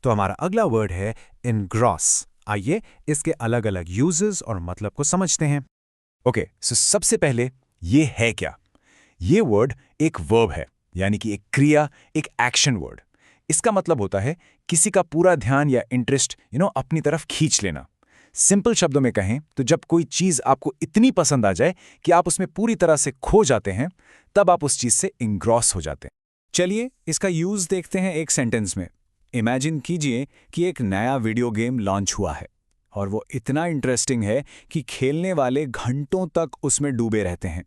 तो हमारा अगला वर्ड है engross। आइए इसके अलग अलग यूजेस और मतलब को समझते हैं। ओके, सो सबसे पहले ये है क्या? ये वर्ड एक वर्ब है, यानी कि एक क्रिया, एक एक्शन वर्ड। इसका मतलब होता है किसी का पूरा ध्यान या इंटरेस्ट अपनी तरफ खींच लेना। सिंपल शब्दों में कहें तो जब कोई चीज आपको इतनी पसंद आ जाए कि आप उसमें पूरी तरह से खो जाते हैं, तब आप उस चीज से इंग्रॉस हो जाते हैं। चलिए इसका यूज देखते हैं एक सेंटेंस में। इमेजिन कीजिए कि एक नया वीडियो गेम लॉन्च हुआ है और वो इतना इंटरेस्टिंग है कि खेलने वाले घंटों तक उसमें डूबे रहते हैं।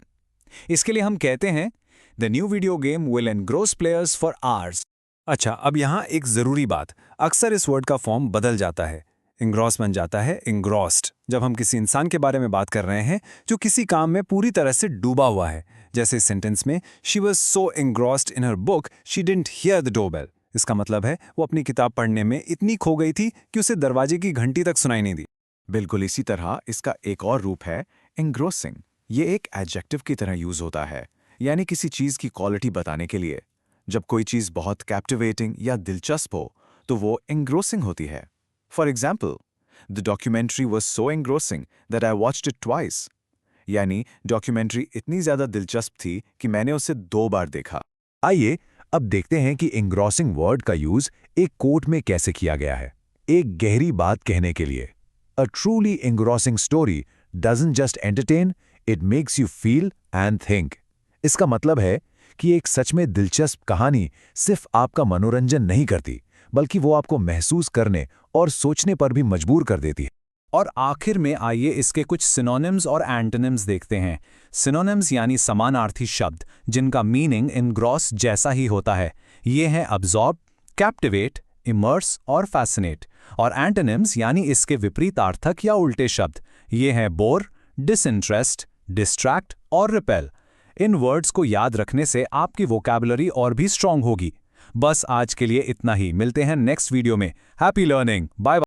इसके लिए हम कहते हैं the new video game will engross players for hours. अच्छा, अब यहाँ एक ज़रूरी बात, अक्सर इस वर्ड का फॉर्म बदल जाता है। इंग्रॉस बन जाता है इंग्रॉस्ड जब हम किसी इंसान के बारे में बात कर रहे हैं जो किसी काम में पूरी तरह से डूबा हुआ है। जैसे इस सेंटेंस में she was so engrossed in her book she didn't here the doorbell. इसका मतलब है वो अपनी किताब पढ़ने में इतनी खो गई थी कि उसे दरवाजे की घंटी तक सुनाई नहीं दी। बिल्कुल इसी तरह इसका एक और रूप है engrossing। ये एक एडजेक्टिव की तरह यूज होता है, यानी किसी चीज की क्वालिटी बताने के लिए। जब कोई चीज बहुत कैप्टिवेटिंग या दिलचस्प हो तो वो engrossing होती है। For example, the documentary was so engrossing that I watched it twice। यानी डॉक्यूमेंट्री इतनी ज्यादा दिलचस्प थी कि मैंने उसे 2 बार देखा। आइए अब देखते हैं कि engrossing वर्ड का यूज एक कोट में कैसे किया गया है, एक गहरी बात कहने के लिए। A truly engrossing story doesn't just entertain, it makes you feel and think। इसका मतलब है कि एक सच में दिलचस्प कहानी सिर्फ आपका मनोरंजन नहीं करती, बल्कि वो आपको महसूस करने और सोचने पर भी मजबूर कर देती है। और आखिर में आइए इसके कुछ सिनोनिम्स और एंटोनिम्स देखते हैं। सिनोनिम्स यानी समानार्थी शब्द जिनका मीनिंग इनग्रॉस जैसा ही होता है। ये हैं अब्जॉर्ब, कैप्टिवेट, इमर्स और फैसिनेट। और एंटोनिम्स यानी इसके विपरीतार्थक या उल्टे शब्द। ये हैं बोर, डिसइंटरेस्ट, डिस्ट्रैक्ट और रिपेल। इन वर्ड्स को याद रखने से आपकी वोकैबुलरी और भी स्ट्रांग होगी। बस आज के लिए इतना ही, मिलते हैं नेक्स्ट वीडियो में। Happy learning, bye bye.